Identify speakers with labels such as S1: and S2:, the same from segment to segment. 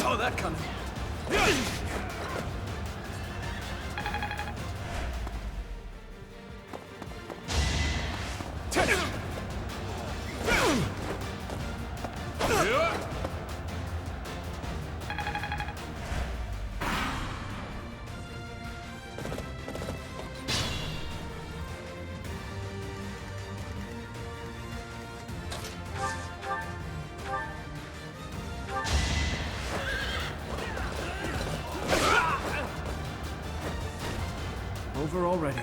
S1: Saw that coming. Over already.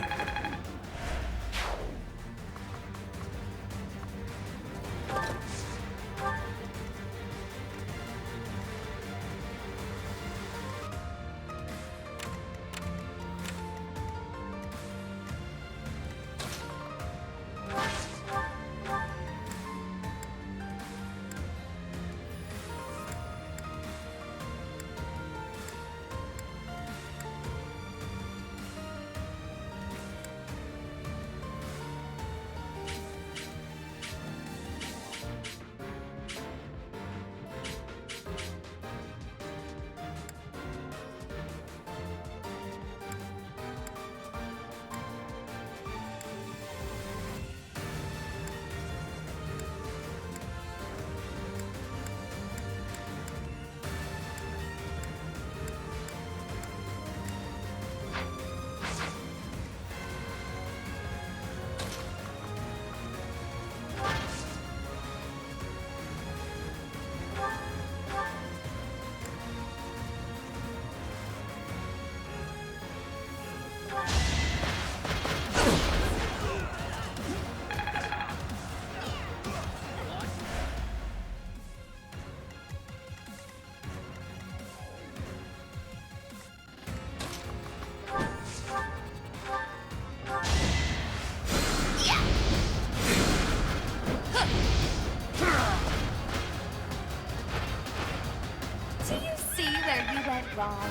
S2: Wrong.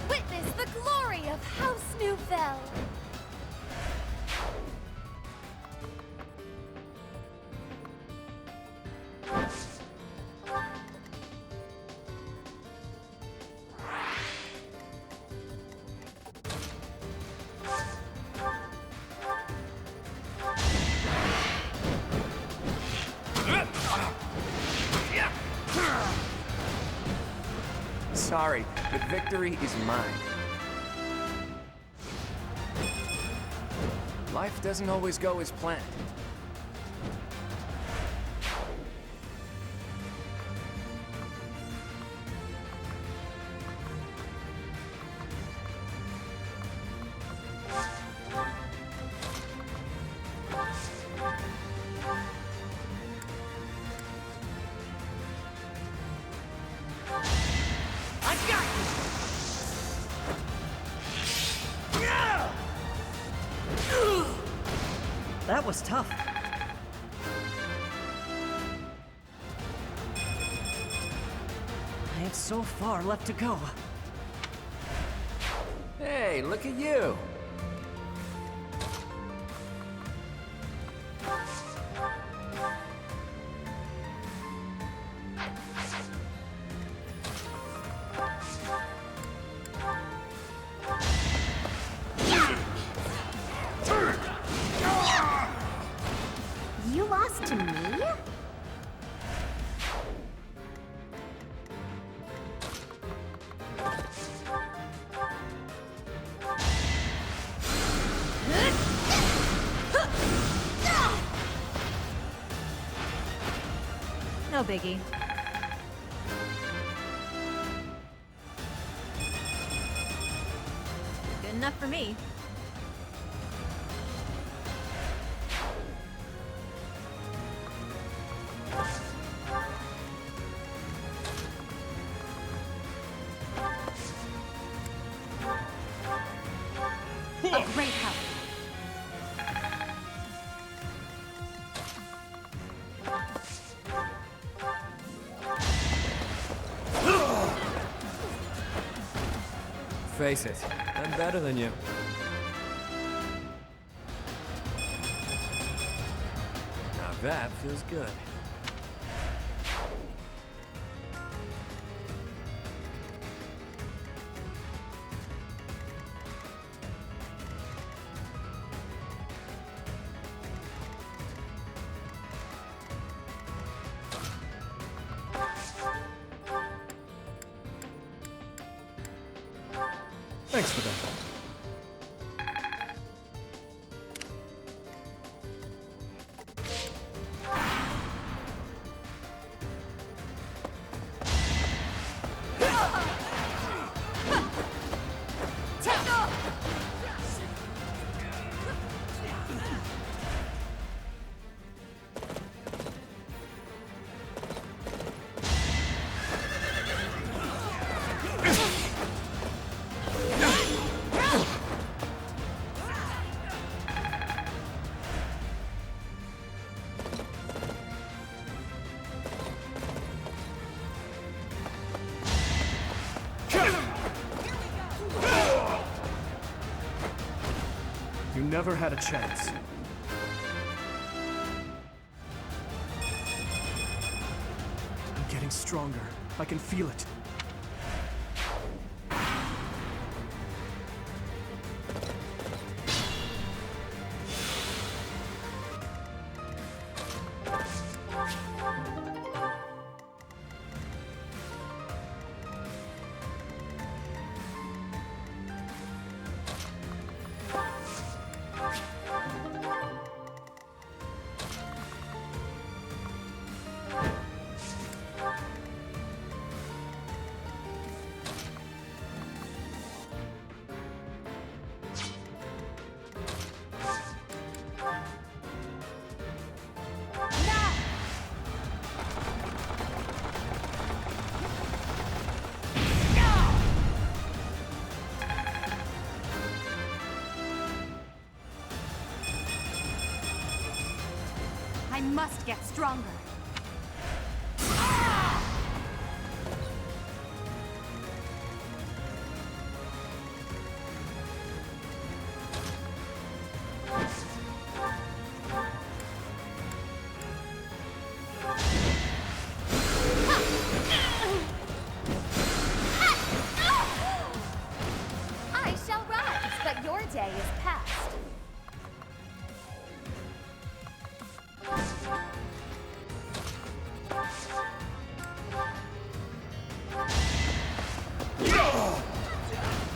S2: Witness the glory of House Nouvelle.
S1: Sorry, but victory is mine. Life doesn't always go as planned.
S3: That was tough. I have so far left to go.
S1: Hey, look at you!
S2: You lost to me?
S4: No biggie. enough for me. A great help.
S1: Face it, I'm better than you. Now that feels good. Thanks for that. You never had a chance. I'm getting stronger. I can feel it.
S4: I must get stronger.
S2: I shall rise, but your day is past.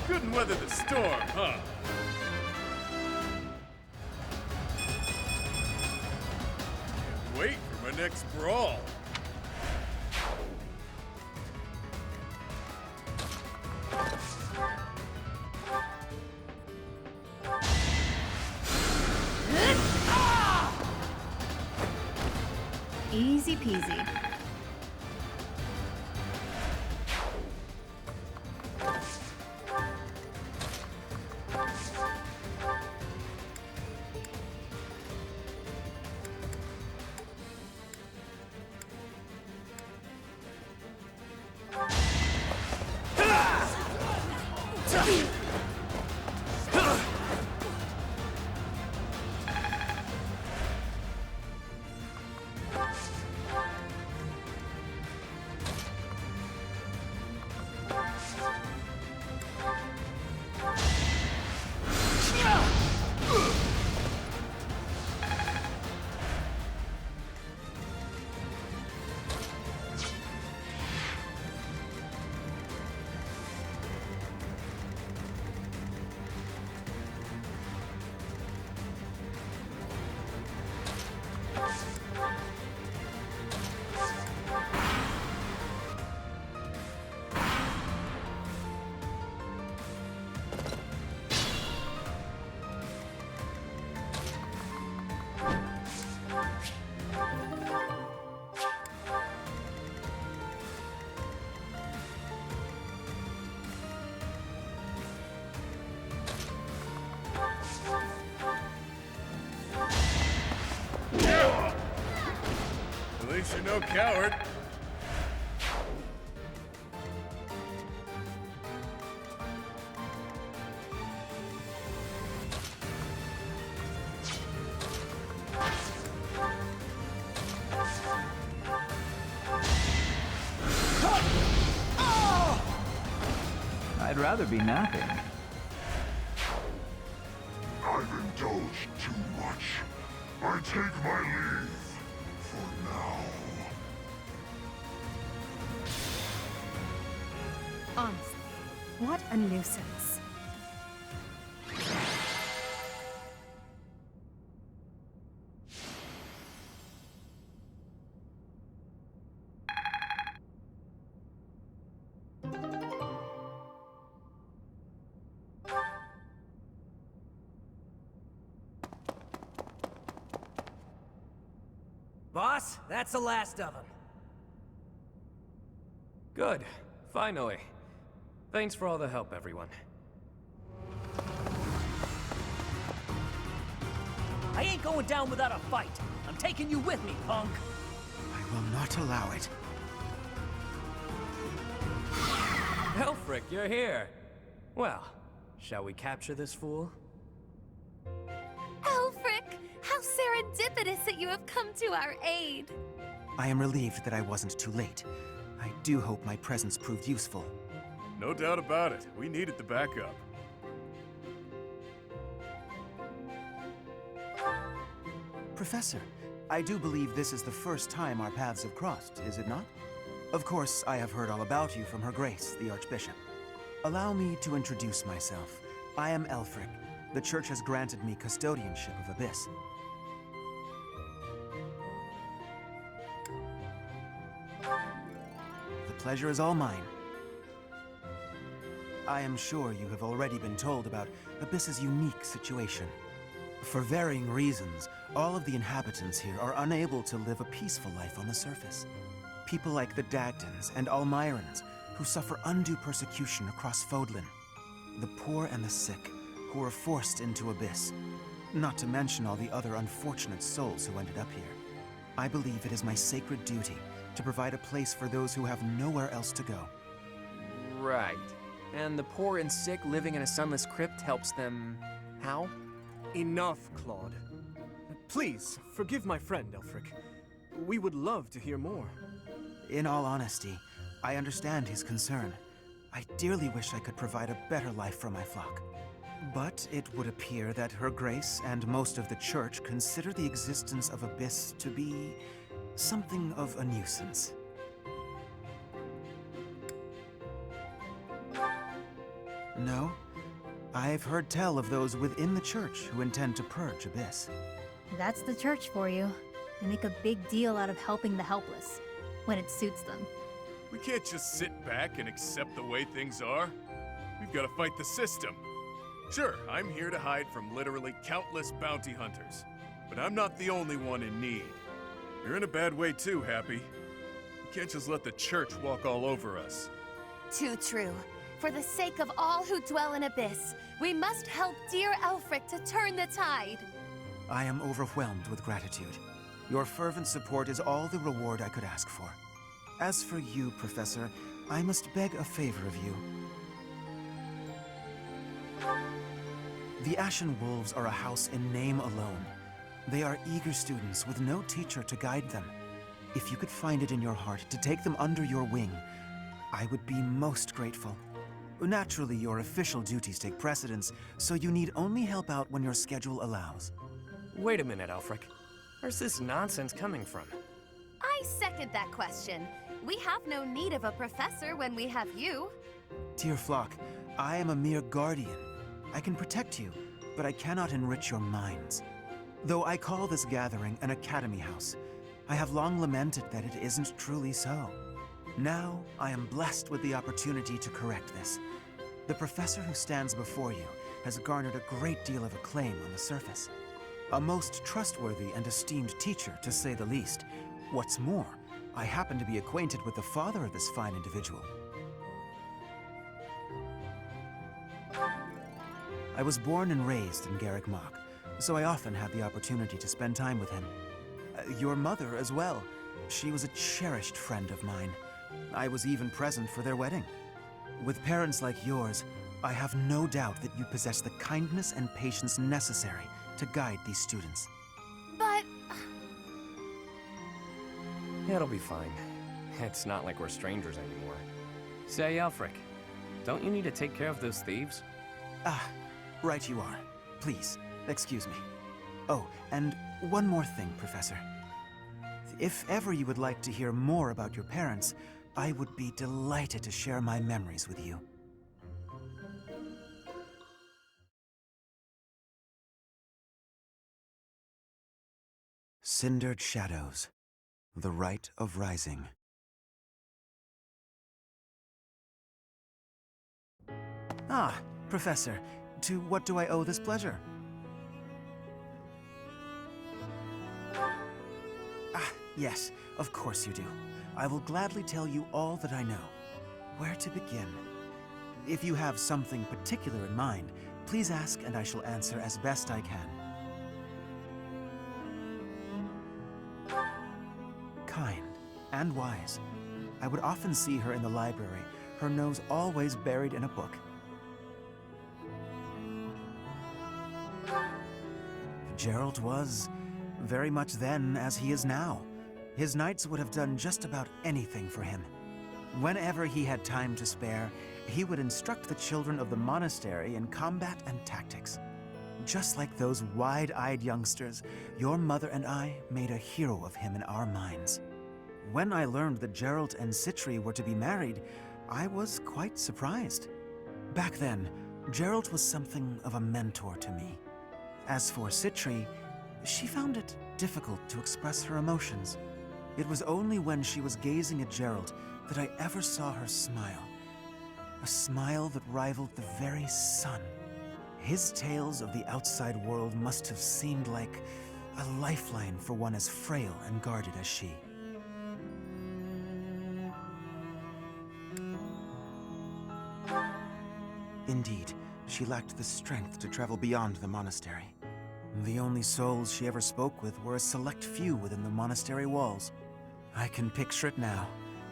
S5: Couldn't weather the storm, huh? Can't wait for my next brawl.
S4: Easy peasy.
S5: least you're no coward.
S6: I'd rather be napping.
S7: I've indulged too much. I take my leave for now.
S4: Honestly, what a nuisance.
S8: Boss, that's the last of them.
S1: Good. Finally. Thanks for all the help, everyone.
S8: I ain't going down without a fight. I'm taking you with me, punk.
S9: I will not allow it.
S1: Aelfric, you're here. Well, shall we capture this fool?
S2: Aelfric, how serendipitous that you have come to our aid.
S9: I am relieved that I wasn't too late. I do hope my presence proved useful.
S5: No doubt about it. We needed the backup.
S9: Professor, I do believe this is the first time our paths have crossed, is it not? Of course, I have heard all about you from Her Grace, the Archbishop. Allow me to introduce myself. I am Aelfric. The Church has granted me custodianship of Abyss. The pleasure is all mine. I am sure you have already been told about Abyss's unique situation. For varying reasons, all of the inhabitants here are unable to live a peaceful life on the surface. People like the Dagdans and Almirans, who suffer undue persecution across Fodlan. The poor and the sick, who are forced into Abyss. Not to mention all the other unfortunate souls who ended up here. I believe it is my sacred duty to provide a place for those who have nowhere else to go.
S10: Right. And the poor and sick living in a sunless crypt helps them... how?
S1: Enough, Claude. Please, forgive my friend, Aelfric. We would love to hear more.
S9: In all honesty, I understand his concern. I dearly wish I could provide a better life for my flock. But it would appear that Her Grace and most of the Church consider the existence of Abyss to be something of a nuisance. No? I've heard tell of those within the Church who intend to purge Abyss.
S11: That's the Church for you. They make a big deal out of helping the helpless, when it suits them.
S5: We can't just sit back and accept the way things are. We've got to fight the system. Sure, I'm here to hide from literally countless bounty hunters, but I'm not the only one in need. You're in a bad way too, Happy. We can't just let the Church walk all over us.
S2: Too true. For the sake of all who dwell in Abyss, we must help dear Aelfric to turn the tide.
S9: I am overwhelmed with gratitude. Your fervent support is all the reward I could ask for. As for you, Professor, I must beg a favor of you. The Ashen Wolves are a house in name alone. They are eager students with no teacher to guide them. If you could find it in your heart to take them under your wing, I would be most grateful. Naturally, your official duties take precedence, so you need only help out when your schedule allows.
S1: Wait a minute, Aelfric. Where's this nonsense coming from?
S2: I second that question. We have no need of a professor when we have you.
S9: Dear flock, I am a mere guardian. I can protect you, but I cannot enrich your minds. Though I call this gathering an academy house, I have long lamented that it isn't truly so. Now, I am blessed with the opportunity to correct this. The professor who stands before you has garnered a great deal of acclaim on the surface. A most trustworthy and esteemed teacher, to say the least. What's more, I happen to be acquainted with the father of this fine individual. I was born and raised in Garrick Mach, so I often had the opportunity to spend time with him. Your mother as well. She was a cherished friend of mine. I was even present for their wedding. With parents like yours, I have no doubt that you possess the kindness and patience necessary to guide these students.
S2: But
S10: It'll be fine. It's not like we're strangers anymore. Say, Aelfric, don't you need to take care of those thieves?
S9: Ah, right you are. Please, excuse me. Oh, and one more thing, Professor. If ever you would like to hear more about your parents, I would be delighted to share my memories with you. Cindered Shadows. The Rite of Rising. Ah, Professor, to what do I owe this pleasure? Ah, yes, of course you do. I will gladly tell you all that I know. Where to begin? If you have something particular in mind, please ask and I shall answer as best I can. Kind and wise. I would often see her in the library, her nose always buried in a book. Gerald was very much then as he is now. His knights would have done just about anything for him. Whenever he had time to spare, he would instruct the children of the monastery in combat and tactics. Just like those wide-eyed youngsters, your mother and I made a hero of him in our minds. When I learned that Gerald and Citri were to be married, I was quite surprised. Back then, Gerald was something of a mentor to me. As for Citri, she found it difficult to express her emotions. It was only when she was gazing at Gerald that I ever saw her smile. A smile that rivaled the very sun. His tales of the outside world must have seemed like a lifeline for one as frail and guarded as she. Indeed, she lacked the strength to travel beyond the monastery. The only souls she ever spoke with were a select few within the monastery walls. I can picture it now.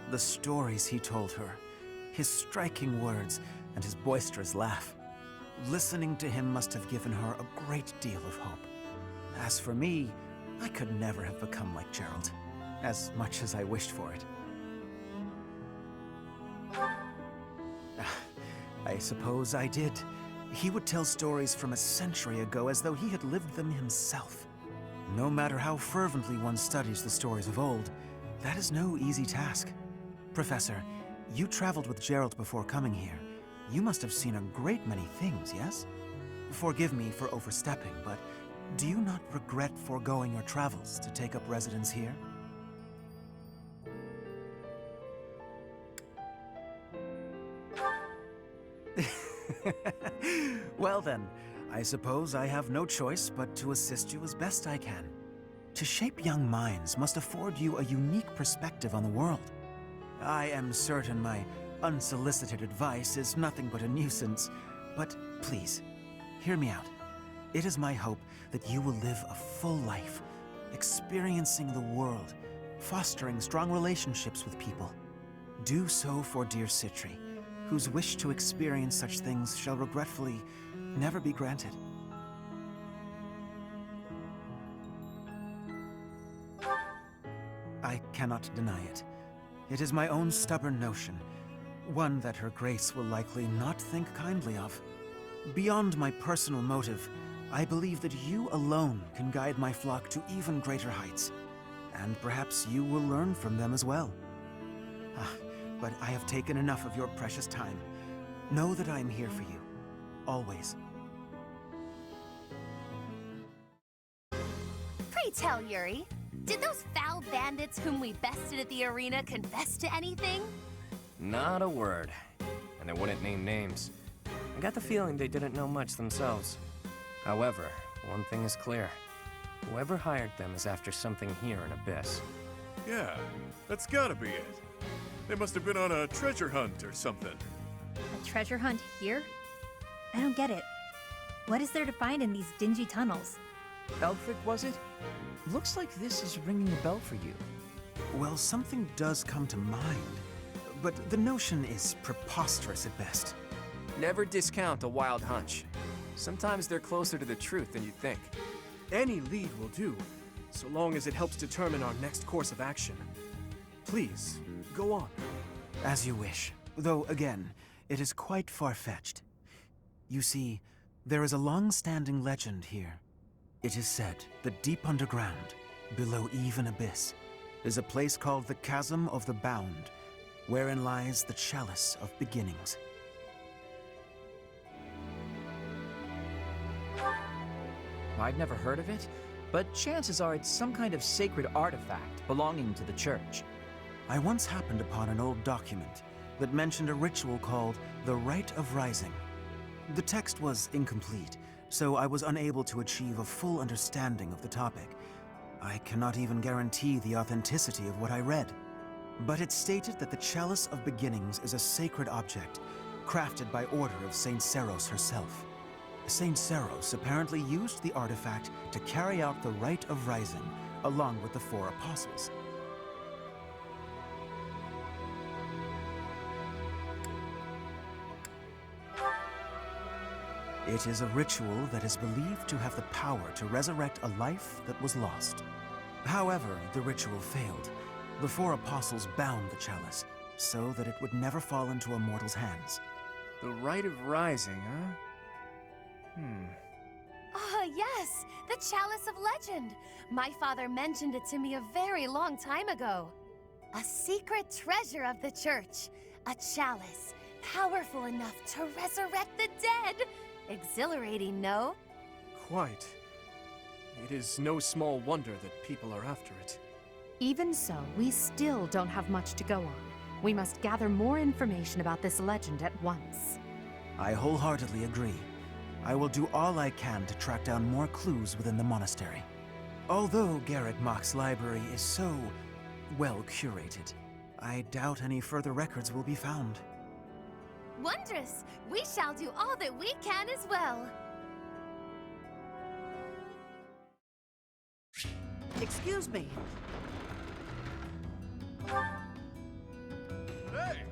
S9: The stories he told her, his striking words, and his boisterous laugh. Listening to him must have given her a great deal of hope. As for me, I could never have become like Gerald, as much as I wished for it. I suppose I did. He would tell stories from a century ago as though he had lived them himself. No matter how fervently one studies the stories of old, that is no easy task. Professor, you traveled with Gerald before coming here. You must have seen a great many things, yes? Forgive me for overstepping, but do you not regret foregoing your travels to take up residence here? Well then, I suppose I have no choice but to assist you as best I can. To shape young minds must afford you a unique perspective on the world. I am certain my unsolicited advice is nothing but a nuisance, but please, hear me out. It is my hope that you will live a full life, experiencing the world, fostering strong relationships with people. Do so for dear Citri, whose wish to experience such things shall regretfully never be granted. I cannot deny it. It is my own stubborn notion, one that Her Grace will likely not think kindly of. Beyond my personal motive, I believe that you alone can guide my flock to even greater heights, and perhaps you will learn from them as well. But I have taken enough of your precious time. Know that I am here for you, always.
S2: pray tell, Yuri, did those foul bandits whom we bested at the arena confess to anything?
S10: Not a word. And they wouldn't name names. I got the feeling they didn't know much themselves. However, one thing is clear. Whoever hired them is after something here in Abyss.
S5: Yeah, that's gotta be it. They must have been on a treasure hunt or something.
S11: A treasure hunt here? I don't get it. What is there to find in these dingy tunnels?
S6: Aelfric, was it? Looks like this is ringing a bell for you.
S9: Well, something does come to mind, but the notion is preposterous at best.
S10: Never discount a wild hunch. Sometimes they're closer to the truth than you think.
S1: Any lead will do, so long as it helps determine our next course of action. Please, go on.
S9: As you wish, though again, it is quite far-fetched. You see, there is a long-standing legend here. It is said that deep underground, below even abyss, is a place called the Chasm of the Bound, wherein lies the Chalice of Beginnings.
S6: I'd never heard of it, but chances are it's some kind of sacred artifact belonging to the church.
S9: I once happened upon an old document that mentioned a ritual called the Rite of Rising. The text was incomplete, so I was unable to achieve a full understanding of the topic. I cannot even guarantee the authenticity of what I read. But it stated that the Chalice of Beginnings is a sacred object, crafted by order of Saint Seros herself. Saint Seros apparently used the artifact to carry out the Rite of Rising, along with the 4 apostles. It is a ritual that is believed to have the power to resurrect a life that was lost. However, the ritual failed. The 4 apostles bound the chalice, so that it would never fall into a mortal's hands.
S10: The Rite of Rising, huh?
S2: Ah, yes! The Chalice of Legend! My father mentioned it to me a very long time ago. A secret treasure of the church. A chalice, powerful enough to resurrect the dead! Exhilarating, no?
S1: Quite. It is no small wonder that people are after it.
S4: Even so, we still don't have much to go on. We must gather more information about this legend at once.
S9: I wholeheartedly agree. I will do all I can to track down more clues within the monastery. Although Garrett Mock's library is so well curated, I doubt any further records will be found.
S2: Wondrous! We shall do all that we can as well.
S3: Excuse me.
S5: Hey!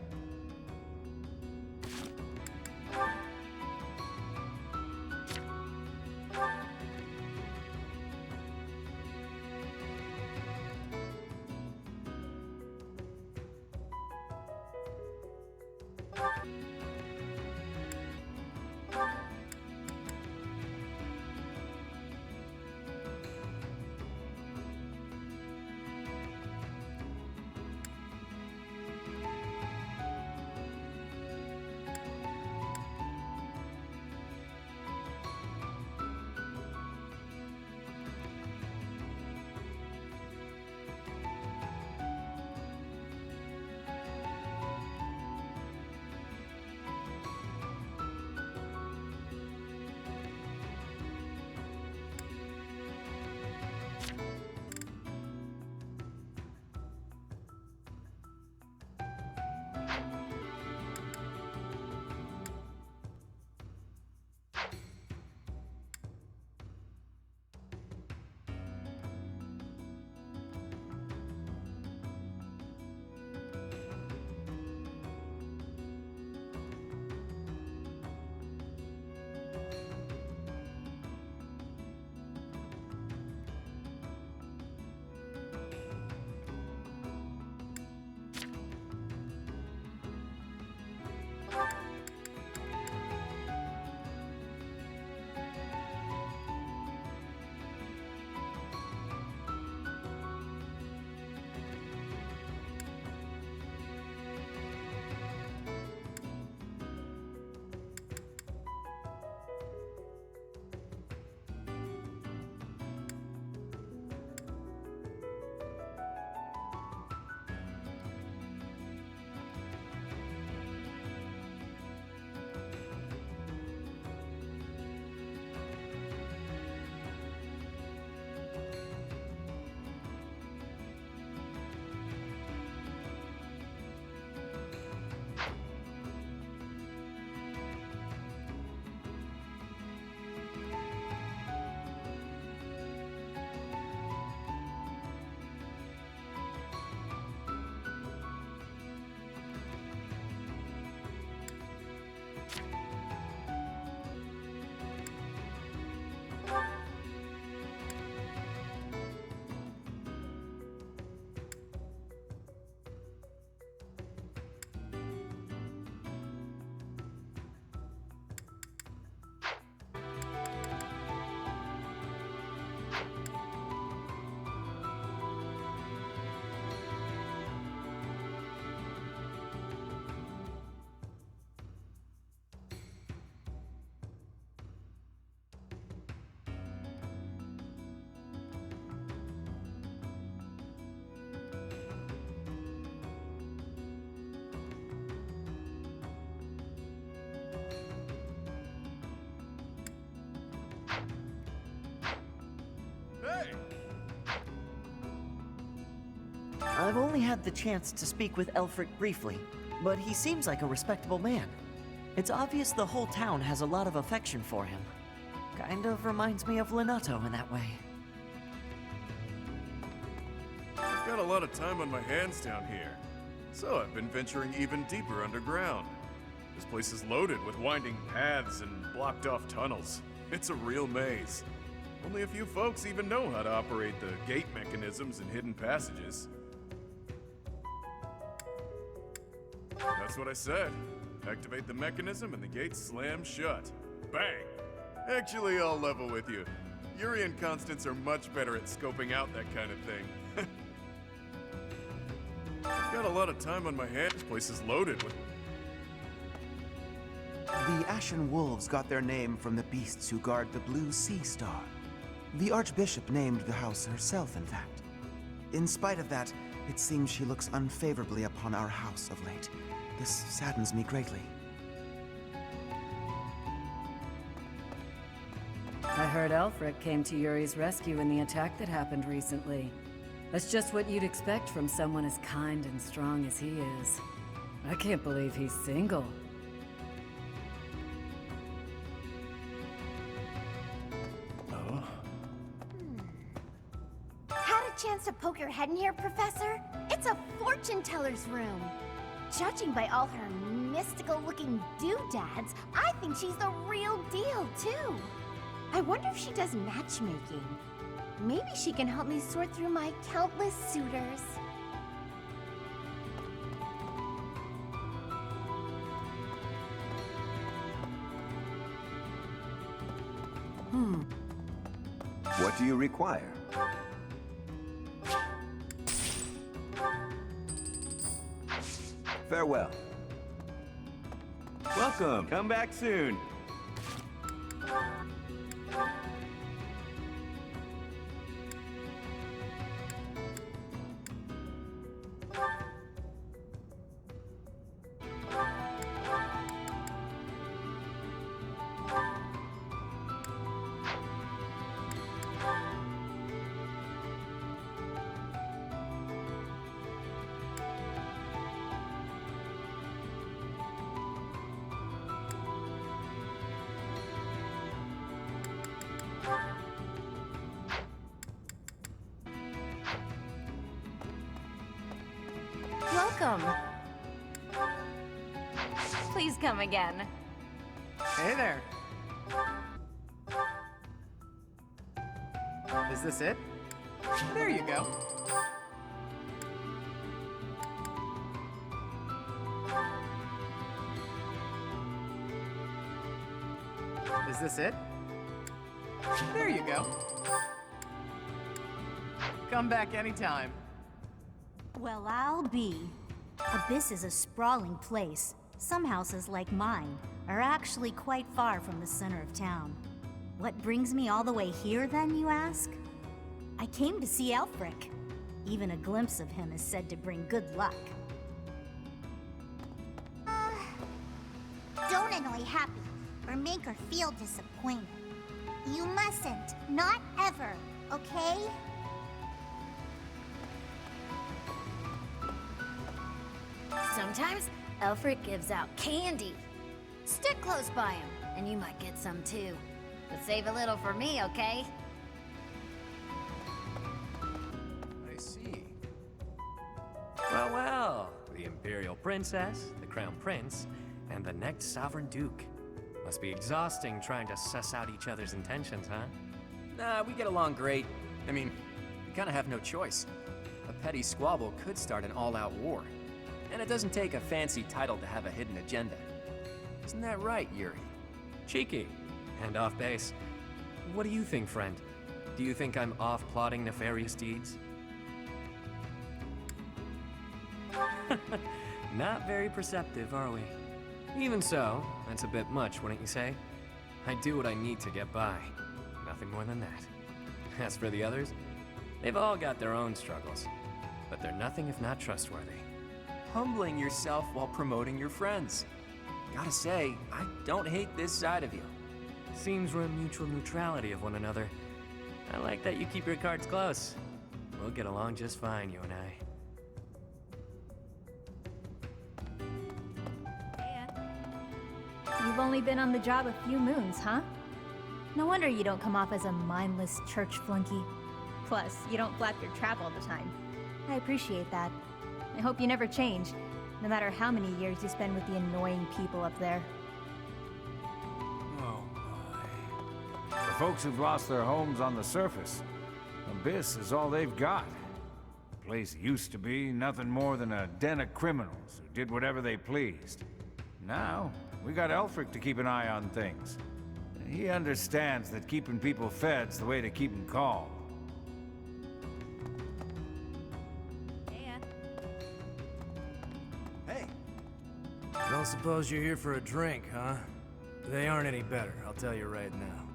S3: I've only had the chance to speak with Aelfric briefly, but he seems like a respectable man. It's obvious the whole town has a lot of affection for him. Kind of reminds me of Lenato in that way.
S5: I've got a lot of time on my hands down here, so I've been venturing even deeper underground. This place is loaded with winding paths and blocked-off tunnels. It's a real maze. Only a few folks even know how to operate the gate mechanisms and hidden passages. That's what I said. Activate the mechanism and the gate slams shut. Bang! Actually, I'll level with you. Yuri and Constance are much better at scoping out that kind of thing. I've got a lot of time on my hands. This place is loaded with...
S9: The Ashen Wolves got their name from the beasts who guard the Blue Sea Star. The Archbishop named the house herself, in fact. In spite of that, it seems she looks unfavorably upon our house of late. This saddens me greatly.
S12: I heard Aelfric came to Yuri's rescue in the attack that happened recently. That's just what you'd expect from someone as kind and strong as he is. I can't believe he's single.
S2: Had a chance to poke your head in here, Professor? It's a fortune teller's room. Judging by all her mystical-looking doodads, I think she's the real deal, too. I wonder if she does matchmaking. Maybe she can help me sort through my countless suitors.
S13: What do you require? Farewell. Welcome. Come back soon.
S14: Welcome. Please come again.
S15: Hey there. Is this it? There you go. Is this it? There you go. Come back anytime.
S11: Well, I'll be. Abyss is a sprawling place. Some houses, like mine, are actually quite far from the center of town. What brings me all the way here, then, you ask? I came to see Aelfric. Even a glimpse of him is said to bring good luck.
S16: Don't annoy Happy, or make her feel disappointed. You mustn't. Not ever, okay?
S2: Sometimes Aelfric gives out candy. Stick close by him, and you might get some too. But save a little for me, okay?
S10: I see. Well, well. The Imperial Princess, the Crown Prince, and the next Sovereign Duke. Must be exhausting trying to suss out each other's intentions, huh?
S6: Nah, we get along great. I mean, we kinda have no choice. A petty squabble could start an all-out war. And it doesn't take a fancy title to have a hidden agenda. Isn't that right, Yuri?
S10: Cheeky. And off base. What do you think, friend? Do you think I'm off plotting nefarious deeds? Not very perceptive, are we? Even so, that's a bit much, wouldn't you say? I do what I need to get by. Nothing more than that. As for the others, they've all got their own struggles. But they're nothing if not trustworthy.
S6: Humbling yourself while promoting your friends. Gotta say, I don't hate this side of you.
S10: Seems we're in mutual neutrality of one another. I like that you keep your cards close. We'll get along just fine, you and I.
S17: you've only been on the job a few moons, huh? No wonder you don't come off as a mindless church flunky. Plus, you don't flap your trap all the time. I appreciate that. I hope you never change, no matter how many years you spend with the annoying people up there.
S18: Oh my. For folks who've lost their homes on the surface, Abyss is all they've got. The place used to be nothing more than a den of criminals who did whatever they pleased. Now, we got Aelfric to keep an eye on things. He understands that keeping people fed's the way to keep them calm.
S10: Hey. Don't suppose you're here for a drink, huh? They aren't any better, I'll tell you right now.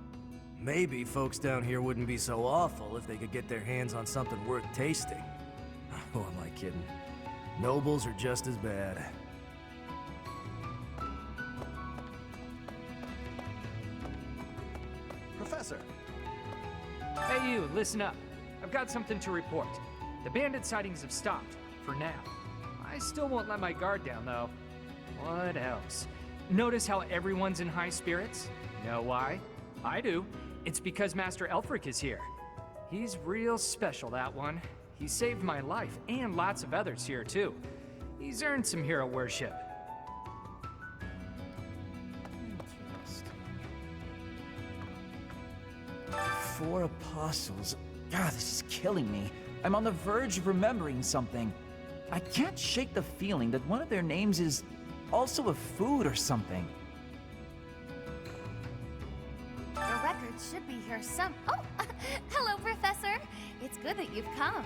S10: Maybe folks down here wouldn't be so awful if they could get their hands on something worth tasting. Who am I kidding? Nobles are just as bad.
S19: Professor!
S20: Hey you, listen up. I've got something to report. The bandit sightings have stopped, for now. I still won't let my guard down, though. What else? Notice how everyone's in high spirits? Know why? I do. It's because Master Aelfric is here. He's real special, that one. He saved my life, and lots of others here, too. He's earned some hero worship.
S19: Four apostles. God, this is killing me. I'm on the verge of remembering something. I can't shake the feeling that one of their names is also a food or something.
S2: The records should be here Oh, hello, Professor. It's good that you've come.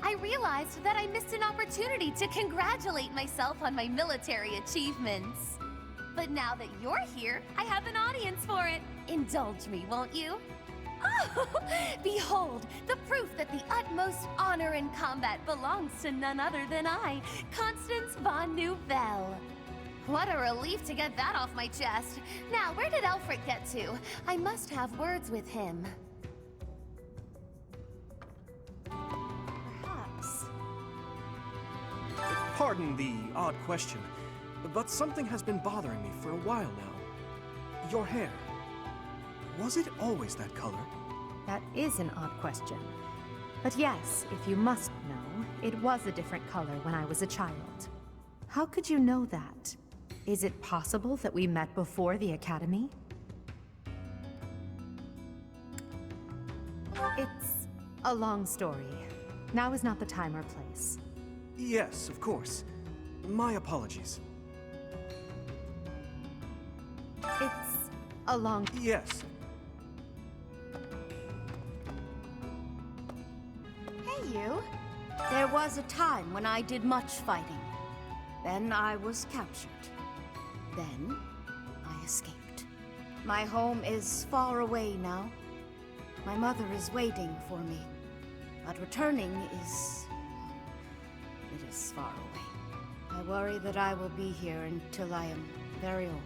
S2: I realized that I missed an opportunity to congratulate myself on my military achievements. But now that you're here, I have an audience for it. Indulge me, won't you? Oh, behold, the proof that the utmost honor in combat belongs to none other than I, Constance von Nouvelle. What a relief to get that off my chest. Now, where did Aelfric get to? I must have words with him. Perhaps.
S1: Pardon the odd question, but something has been bothering me for a while now. Your hair. Was it always that color?
S4: That is an odd question. But yes, if you must know, it was a different color when I was a child. How could you know that? Is it possible that we met before the Academy? It's a long story. Now is not the time or place.
S1: Yes, of course. My apologies.
S4: It's a long...
S1: Yes.
S21: Hey, you. There was a time when I did much fighting. Then I was captured. Then I escaped. My home is far away now. My mother is waiting for me. But returning is... it is far away. I worry that I will be here until I am very old.